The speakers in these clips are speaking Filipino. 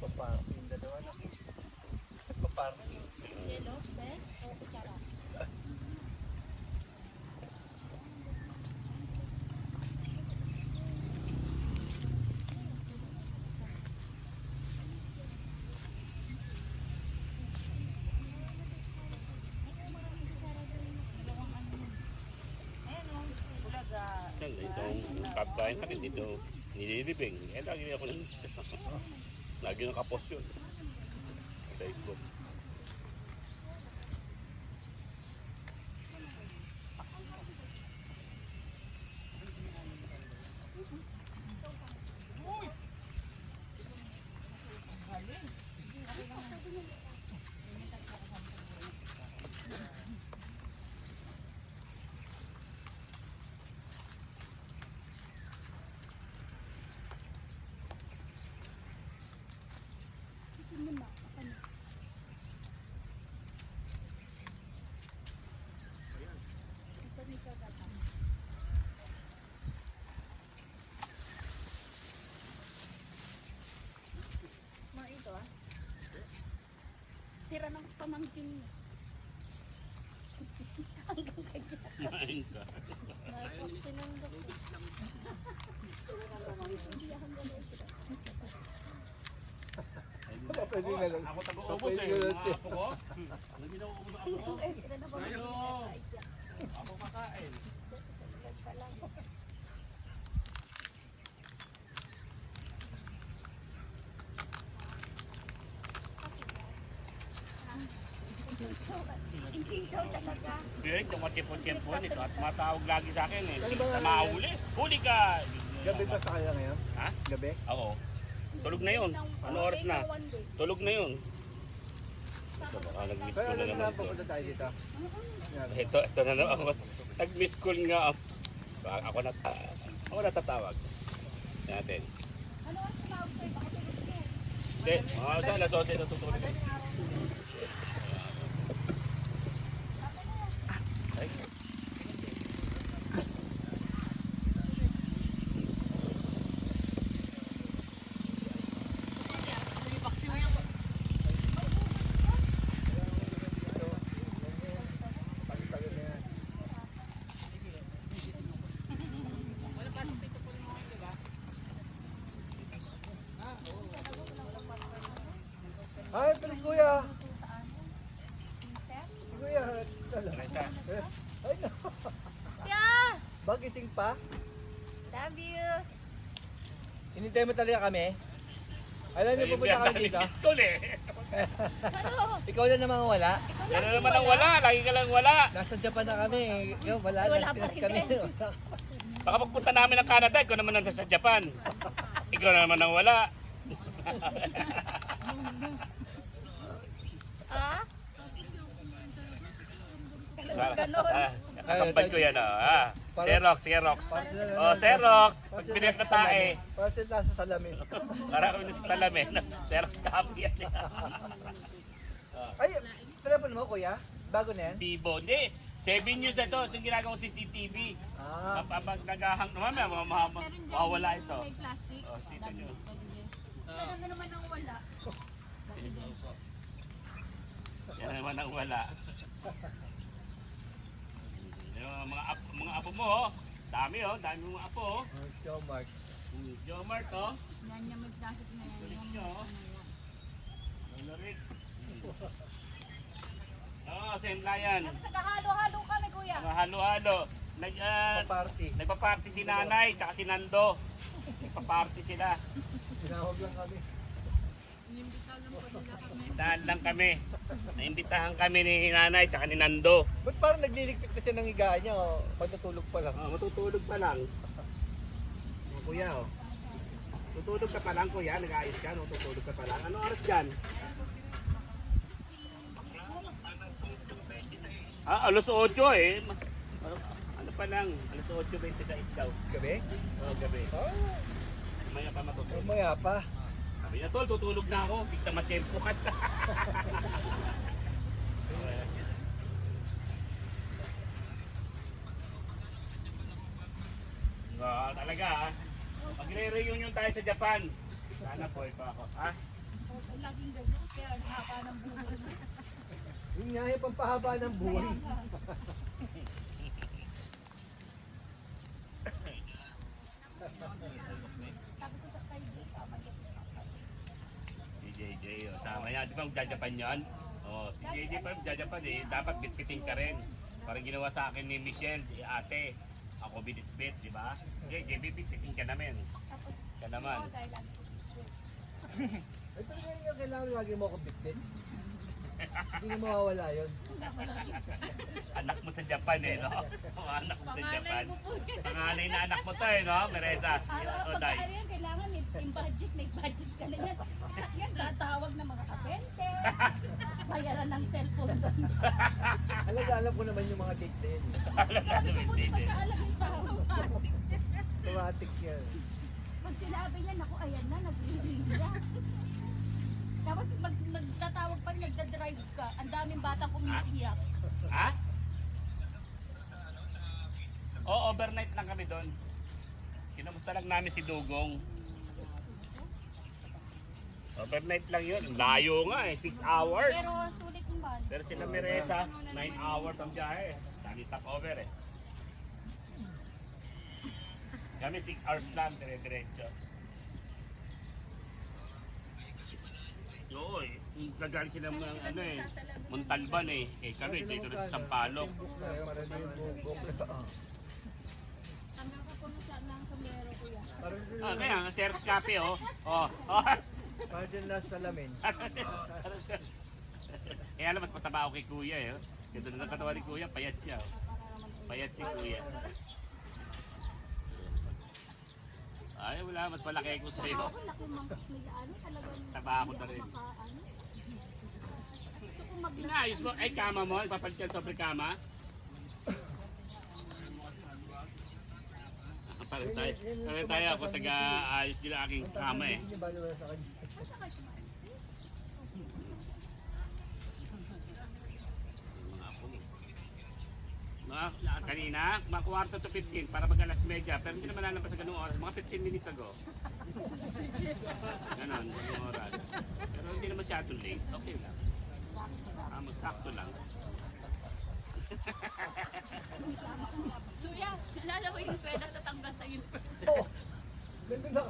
Nagpa-party yung dalawa na. Nagpa-party. Yelo, Ben, o kutsara? Itong pagkain natin dito, nililibing. Eh, lagi ako ng lagi nakapos yun. Sa Facebook. Tira ng pamangkin niya. Hanggang kanya. Main ka. Tapos sinunggap ko. Tira ng pamangkin niya hanggang kanya. Pwede nga lang. Ako tago-ubos eh. Mga apo ko. Ano ginawa-ubos ang apo ko? Tira ng pamangkin niya. Ako kakain. Direk, yung matipon-tipon ito at matawag lagi sa akin eh. Sa mahuli. Huli ka! Gabi ba sa kaya ngayon? Ha? Gabi? Oo. Tulog na yun. Ano oras na? Tulog na yun. Ito baka nag-miss Kaya call na alam naman na ito. pupunta tayo dito. Yan. Ito na naman ako. Nag-miss call nga. Ako natatawag. Natin. Ano ang tumawag sa'yo? Baka tulog mo. Hindi. Sa alas 11 natutulog. Ay. Ay, please kuya. Kuya, tala. Ay, no. Yeah! Bagising pa? Love you! Hinintay mo talaga kami? Alam niyo pupunta kami dito? Miss call eh. Ano? Ikaw na naman ang wala? Yan na naman ang wala. Lagi ka lang wala. Nasa Japan na kami. Ikaw wala. Wala Nasa pa Pinas rin kami. din. Baka pagpunta namin ng Canada, ikaw naman nasa sa Japan. Ikaw na naman ang wala. Ah? Ganon. Nakakambal ko yan ah. Xerox, Xerox. Oh, Xerox. Pag bilis na tae. Para sila nasa salamin. Para kami sa salamin. Xerox copy yan. Ay, telepono mo kuya? Bago na yan? Vivo. Hindi. 7 years na ito. Itong ginagawang CCTV. Ah. Kapag naghahang naman, mawawala ito. May plastic. Oh, dito nyo. Sana na naman ang wala. Yan naman ang wala. Yung mga apo mo, oh. Dami oh, dami mga apo oh. Show mark. Jomart oh. Yan niya may plastic na yan. Sulit nyo oh. Lolorik. Oo, sendla yan. Nagkahalo-halo kami kuya. Mga halo-halo. Pa-party. Nagpa-party si nanay, tsaka si Nando. Nagpa-party sila. Tinawag lang kami. Daan lang kami. Naimbitahan kami ni nanay, tsaka ni Nando. Ba't parang nagliligpit kasi ng higaan niya? Oh? Pagtutulog pa lang. Matutulog pa lang. Oh, kuya oh. Tutulog ka pa lang kuya, nag-aayos ka, no? Tutulog ka pa lang. Ano oras dyan? Alas 8 eh. Ano pa lang, alas 8:26 daw. Gabi? Oo, gabi. Oh, Maya pa matutulog. maya pa. Sabi niya, tol, tutulog na ako. Bigta matempo ka. Talaga ha. Magre-reunion tayo sa Japan. Sana po ito ako. Ha? Laging gano'n, kaya ang haba ng buhay. Yun nga yung pampahaba ng buhay. Sabi ko sa kaibigan, tama kasi Si JJ, oh. Tama yan. Di ba magjajapan yan? Oh, si JJ pa magjajapan eh. Dapat bitbitin ka rin. Parang ginawa sa akin ni Michelle, si ate. Ako binitbit, di ba? JJ, bitbitin ka namin. tapos, Ka naman. dahil lang. Ay, talaga yung kailangan lagi mo akong bitbit. Hindi na mawawala yun. Anak mo sa Japan eh, no? Oh, anak mo sa Panganay Japan. mo po yan. Panganay na anak mo to eh, no? Meresa. Pag Oday. ano yan, kailangan may budget ka na yan. Yan, tatawag ng mga kapente. Bayaran ng cellphone doon. Alam ko naman yung mga date na yun. Sabi ko, buti pa siya alam yung sahod. Automatic yan. Pag sinabi niya, naku, ayan na, nag-reading niya. Tapos nagtatawag pa, nagdadrive ka. Ang daming batang umiiyak. Ha? Oo, overnight lang kami doon. Kinamusta lang namin si Dugong. Overnight lang yun. Layo nga eh, 6 hours. Pero sulit yung ban. Pero sila Meresa, 9 hours ang biyahe. Dami stopover eh. Kami 6 hours lang, dire-diretso. Oo eh, gagali sila mga ano eh, Montalban eh. Eh kami dito na sa Sampaloc. Para na yung bubok. Hanggang ka po na sa ng sombrero, kuya. Ah, kaya nga, Xerox copy oh. Oh, oh. Para dyan nasa salamin. Eh alam, mas mataba ako kay Kuya eh. Oh. Ganda na ng katawan ni Kuya, payat siya. Oh. Payat si Kuya. Ay, wala, mas malaki ko sa'yo. Ako, laki mang ano, talagang Taba ako na rin. makaano. Gusto ko mag Inaayos mo, ay kama mo, ipapalit ka sobre kama. Pareho tayo, ako taga-ayos din ang aking kama eh. Hindi niya bala wala sa kanya. Kanina, mga kwarto to 15 para mag alas media, pero hindi naman lalabas sa ganung oras, mga 15 minutes ago. Ganon, ganung oras. Pero hindi naman masyadong late, okay lang. Magsakto lang. Kuya, nalala mo yung swela sa tanggal sa university. Oo. Ganun na.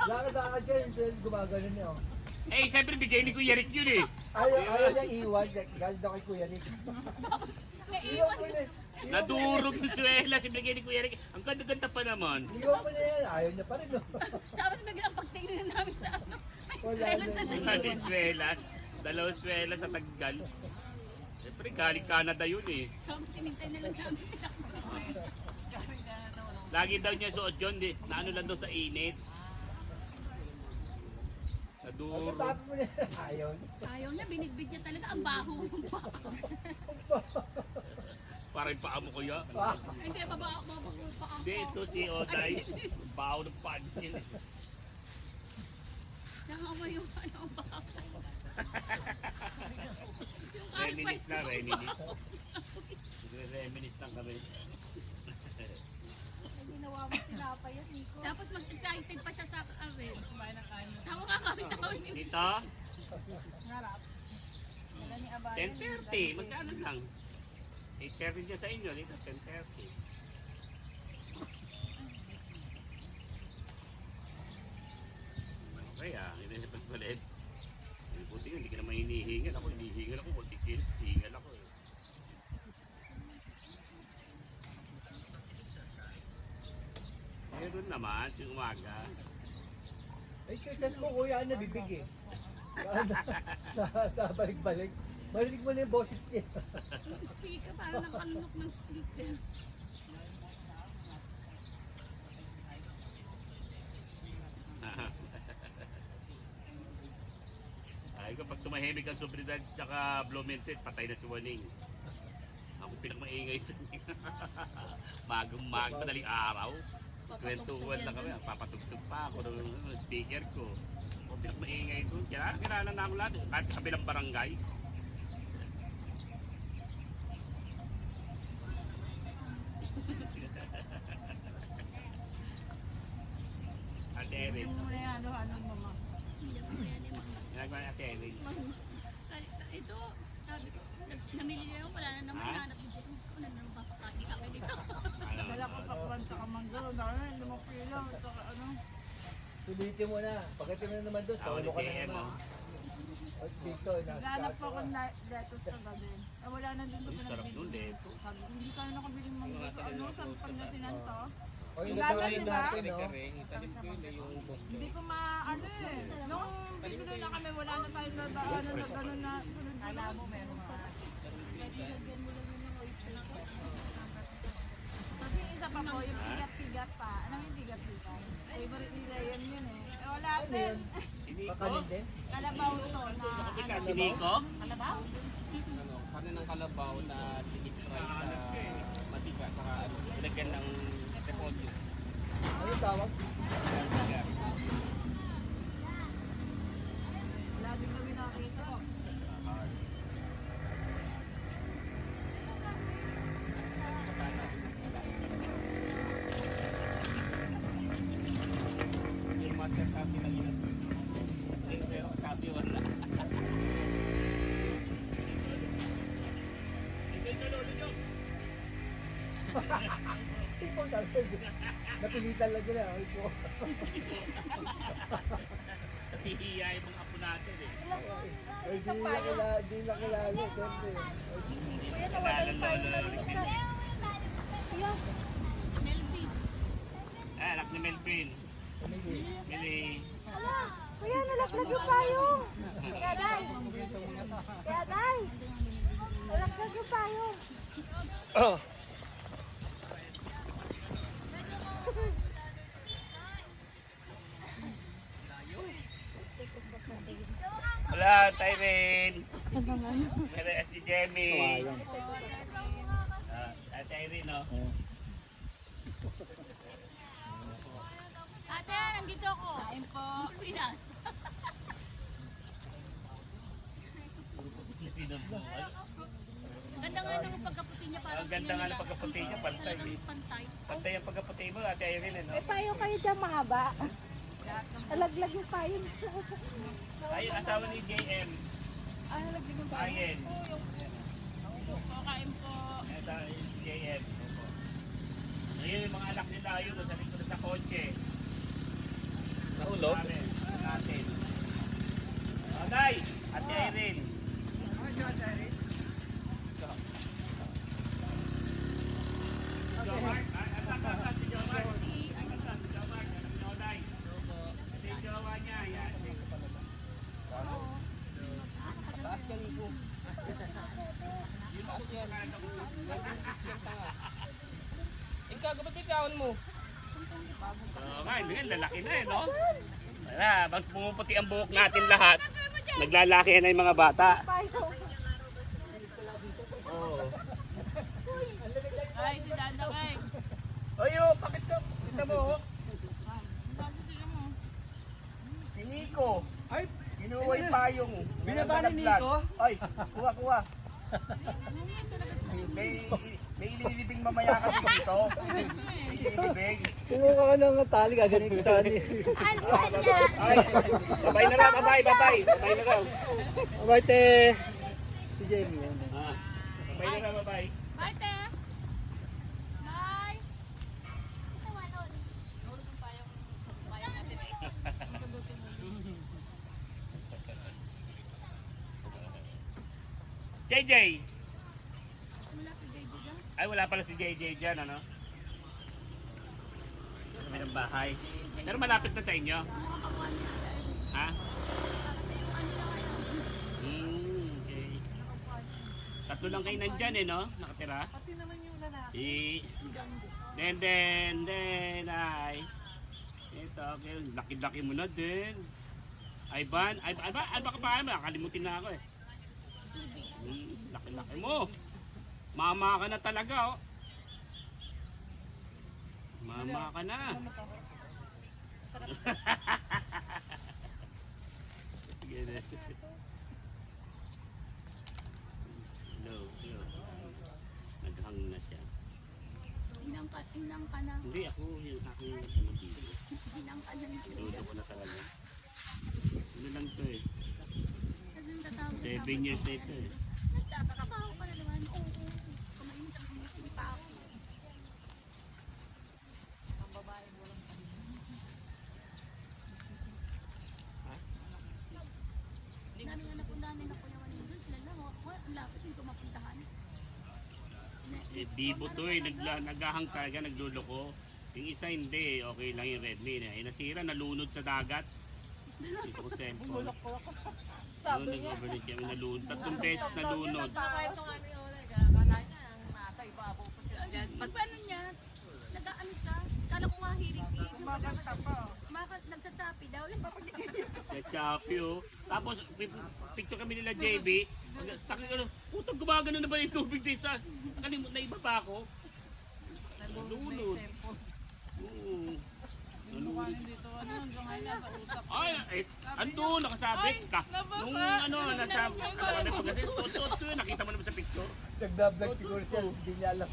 Lakad-lakad siya, yung gumagano niya. Oh. Eh, siyempre bigay ni Kuya Rick yun eh. Ayaw niya iwan, galit daw kay Kuya Nick. Iwan ko na. Nadurog yung swela, bigay ni Kuya Rick. Ang ganda-ganda pa naman. Iwan ko na yan, ayaw niya pa rin. No? Tapos biglang pagtingin namin sa ano, may Wala swela na. sa Mga swelas, dalawang swelas sa Taggal. Siyempre, galing Canada yun eh. Tapos sinintay na lang namin. Lagi daw niya suot yun, na ano lang daw sa init. Sa Ang duro. tapo mo na yan, ayaw niya. Ayaw niya, binigbig niya talaga ang baho yung baho. Parang yung paa mo kuya. Hindi, babako pa ako. Hindi, ito si Oday. Baho ng pansin. Nakakawa yung ano, ang baho. Yung Reminis carpet na, ko. reminis. Reminis lang kami. Ay, ginawa mo tinapay yan, Nico. Tapos mag-excited pa siya sa amin. Tawa nga kami, tawa ni Dito, Harap. Wala ni Abayan. 10:30. Magkano lang? 8:30 dyan sa inyo. Dito, 10:30. Okay ah, inilipas ulit. Buti yun, hindi ka naman hinihingal ako. Hinihingal ako, buti kilos, hihingal ako eh. Meron naman, yung umaga. Ay, kaya mo kuya, nabibig eh. Sa balik-balik. Balik mo na yung boses niya. Yung speaker, parang nakalunok ng speaker. Ay, kapag tumahimik ang Subridad tsaka Blumentritt, patay na si Waning. Ako pinakamaingay ito. Magang madaling araw. Kwentuhan lang kami, papatugtog pa ako ng speaker ko. Ako pinakamaingay ito. Kailangan na ako lahat, kahit kabilang barangay. Ate Erin. Yung muna yan, ano mo ma. Ginagawa ni Ate Irene. Ito, sabi ko, namili na ako, wala na naman, Ha? nanap yung business ko, na naman papakain sa akin dito. Ano? Dala ko pa kwanta ka mangga. Dala, 5 kilo. Ito ka ano. Sulitin mo na. Pagdating mo na naman doon, Ako ni solo ka na JM, naman. oh. At dito, Naghanap po ako ng lettuce kagabi. Wala na din doon Sarap nun, pinabili. Deb. Sabi, hindi tayo nakabili mangga. Ano, sabi Pangasinan to. O yung Yung natuloy gata, natin, diba? no? Hindi ko ano eh. Nung bibili na kami, wala na tayo na daanan na gano'n na sunod-sunod. Alam mo, meron ka. Lagyan mo lang yun ng oyster. Tapos yung isa pa po, yung pigat-pigat pa. Anong yung pigat-pigat? Favorite nila yun eh. Eh, wala din. Makanin din? Kalabaw to na Si Nico? Kalabaw? Karne ng kalabaw na dinitry sa matika saka ano, ilagyan ng repolyo. Ano yung tawag? Wala din kami nakita. Yung master sabi na yun. Pero sabi wala. Ikaw talaga. Napilitan lang nila. Ay po. Nahihiya yung mga apo natin eh. Ay, di na kilala. Siyempre. Kilala lolo Ricky. Melvin. Anak ni Melvin. Umili. Mili. Kuya, nalaglag yung payong. Kaya day. Kaya day. Nalaglag yung payong. Wala, Tyrene. Wala si Jemmy. Ate Irene, no? Ate, nandito ako. Kain po. Pinas. Ganda nga nung pagkaputi niya parang Ang ganda nga ng pagkaputi niya, pantay. Talagang pantay. Pantay ang pagkaputi mo, Ate Irene, no? May payong kayo dyan mahaba. Nalaglag yung payong. Ayun, asawa ni JM. Ah, nalaglag yung Ayun. Kain po. Ito, si JM. Opo. Ayun, yung mga anak nila, yun, sa likod sa kotse. Nahulog? Natin. Nay! Ate Irene. Jomar, asan si Jomar? Asan si Jomar? Anak ni Oday. Ito yung jowa niya, yan. Taas ka nito. Ikaw, kapag bigawin mo? Oo nga, hindi nga, lalaki na eh, no? Wala, pag pumuputi ang buhok natin lahat, naglalaki na yung mga bata. Payong. Oo. Ay, si Dada kay. Ayo, bakit ka? Kita mo, oh. Bago sila mo. Si Nico. Ay, Kinuha yung payong. Binaba ni Nico? Ay, kuha, kuha. May ililibing mamaya kasi dito. May ililibing. kumuha ka ng tali, gagaling ko tali. Ano niya? Ay, babay na raw, babay, babay. Babay na raw. Abay, te. Si Jamie yan. Ah, babay na raw, babay. Bye, te. Bye. JJ. Wala si JJ dyan. Ay, wala pala si JJ dyan, ano? Kami ng bahay. Pero malapit na sa inyo. Ha? Okay. Tatlo lang kayo nandyan eh, no? Nakatira. Pati naman yung lalaki. Ay. Ito, okay. Laki-laki mo na din. Ivan, ano ka pa? Nakalimutin na ako eh. Laki-laki mo. Mama ka na talaga, oh. Mama ka na. Sige na. Hello. Naghang na siya. Inang ka na. Hindi, ako yung aking ano dito. Inang ka na. Dudo ko na talaga. 7 years na ito eh. Nagtatrabaho ka na naman. Oo. Kumain sa kumitin pa ako. Dami nga napuntahan nila Kuya Juan doon. Sila lang. Ang lapit yung mapuntahan. Eh, Bibo to eh, naghahang talaga, nagluloko. Yung isa hindi, okay lang yung Redmi na. Eh, nasira, nalunod sa dagat. Dito ko cellphone. Sabi niya. Nag-overnight kami nalunod. 3 beses nalunod. Pag ano niya, nag-ano siya. Kala ko nga hilig. Kumakanta pa. Nagsasapi daw. Sa Chappy oh. Tapos, picture kami nila JB. Takot ano, putang gumagano na ba yung tubig dito sa... Kalimut na iba pa ako. Nalunod. Oo. Nalunod. Dito ano, hanggang ngayon sa utak. Ay, andun, nakasabit ka. Nung ano, nasa... Ano pa kasi, suot ko yun, nakita mo naman sa picture. Nagda-vlog siguro siya, hindi niya alam.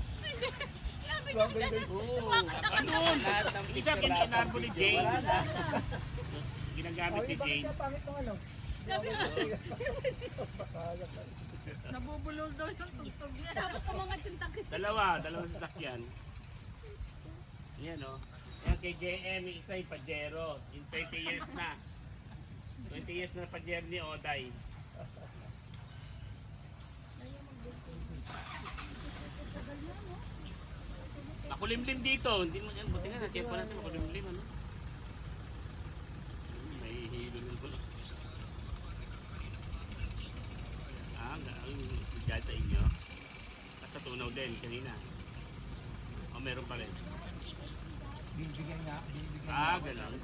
Oo. Andun. Isa, kinarbo ni Jay. Ginagamit ni Jay. Bakit pangit ng ano? Nabubulol daw yung tugtog niya. Tapos kumangat yung takip. Dalawang sasakyan. Yan o. Yan kay JM, yung isa yung Pajero. In 20 years na. 20 years na Pajero ni Oday. Makulimlim dito. Hindi mo yan. Buti nga natin pa natin makulimlim. Ano? May hilo ng gulo. Dyan sa inyo. Basta tunaw din kanina. O meron pa rin. Bibigyan nga, Gano'n.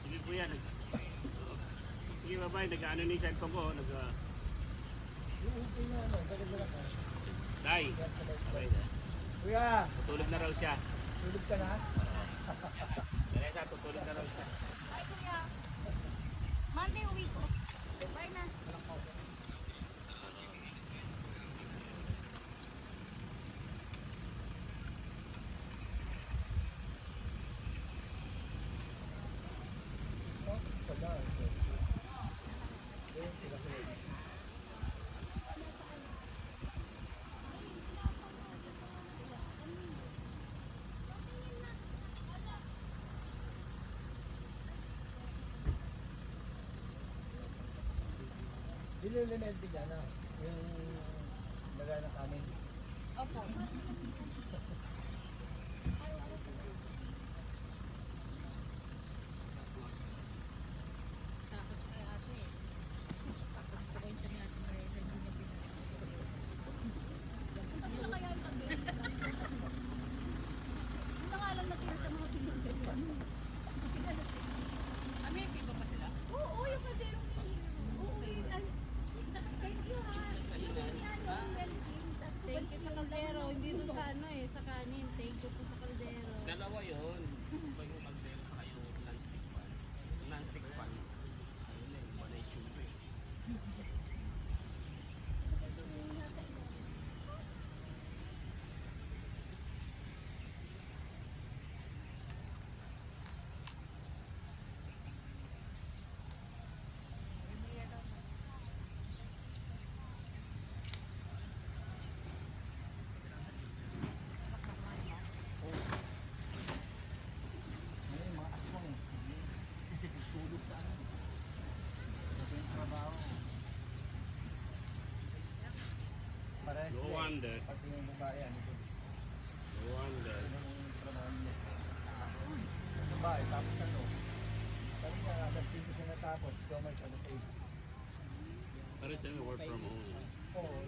Sige po yan. Sige babae, nag-ano ni cellphone ko. Okay na ano, dala-dala ka. Day. Okay. Kuya, Tutulog na raw siya. tulog ka na? Teresa, tutulog na raw siya. Ay, kuya. Monday uwi ko. Bye na. Nililimit din yan, yung laga ng kanin. Opo. Ano na kaya yung tabi? Ano nga lang natira sa mga pinagdalian? Amiki ba pa sila? Oo, yung kaderong oo, thank you ha. Thank you sa kaldero. Hindi doon sa ano eh, sa kanin. Thank you po sa kaldero. Dalawa yun. Iba yung kaldero sa kayo non-stick pan. Non-stick pan. Ayun na yung panay tube eh. Ano yung mga aswang eh. Tulog sa ano. Ito yung trabaho. Parehas No sila eh. wonder. Pati yung babae, ano ito. No wonder. Yung trabaho niya. Yung babae, tapos ano. Sabi niya, alas 5 siya natapos. Ikaw may alas 8. Para sa work from home. Oo.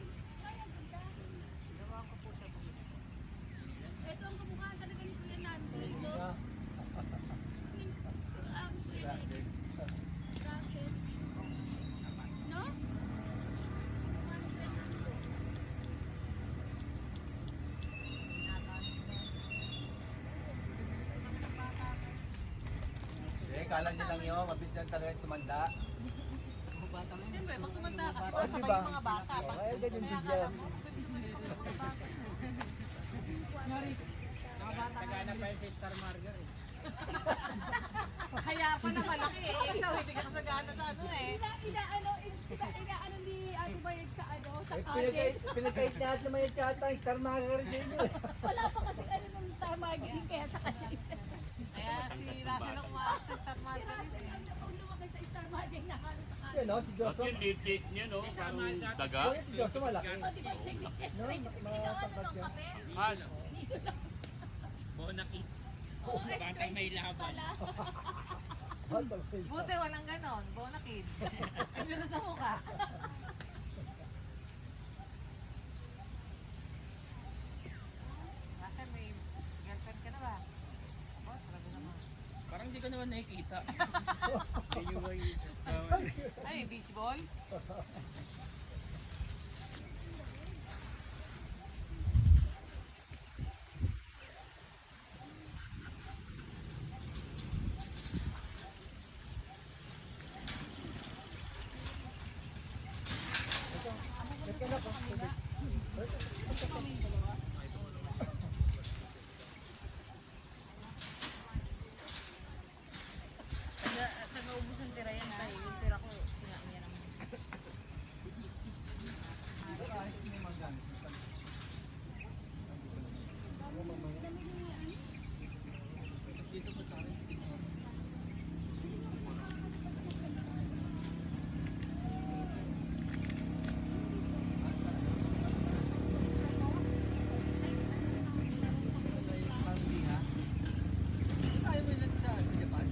Ito ang kamukha talaga ni Kuya Nando. Ito. Yeah. Kuya Russell. No? Eh, kala niyo lang yun. Mabilis lang talaga yung tumanda. Siyempre, pag tumanda ka, Oh, sabay diba? yung mga bata. Oh, Pag eh, ganyan din kaya yan. mo, mga bata. Kaya pa na malaki eh. Ikaw hindi ka kasagana sa ano eh. Inaano ni Ate Bayag sa ano, sa Eh, kanin. pinagkait lahat naman yung tsata, yung star margarine sa inyo. Wala pa kasi ano nung star margarine kaya sa kanya. Kaya si Russell ang umaas sa Star Margarine Kasi eh. ang lumaki sa star margarine na halos sa kanin. Yan, no? Si At Joshua. yung liit niya, no? Parang daga. Oh, si Joshua malaki. O, di ba, No, Ikaw ano matangkad ng siya. kape? Ano? Bonaki. Oo, basta may laban. Buti walang ganon. Bonakid. Naglaro sa mukha. Russell, may girlfriend ka na ba? Boss, talaga naman. Parang hindi ko naman nakikita. Ay, baseball? Nagkala pa. Nag-aubos ng tira yan tayo. Yung tira ko, sinain niya naman. Ayaw mo lang sa Japan.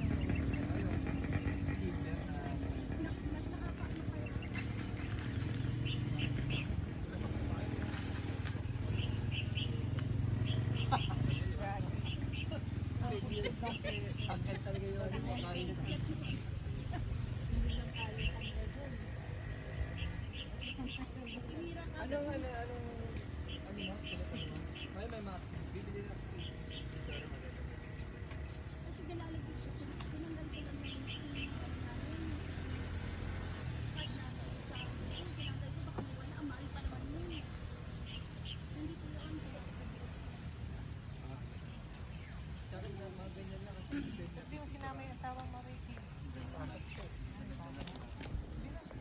Ayun. Cheaper na. Tanggal talaga yung ano mo, kain. Anong mo? May mga bibili na. Kasi dinalagay ko siya. Tinanggal ko lang yung namin. Pag namin sa school, tinanggal ko baka mawala. Ang mahal pa naman yun. Nandito yun. Sa akin na mga ganyan lang kasi Hindi mo sinama yung asawa mo.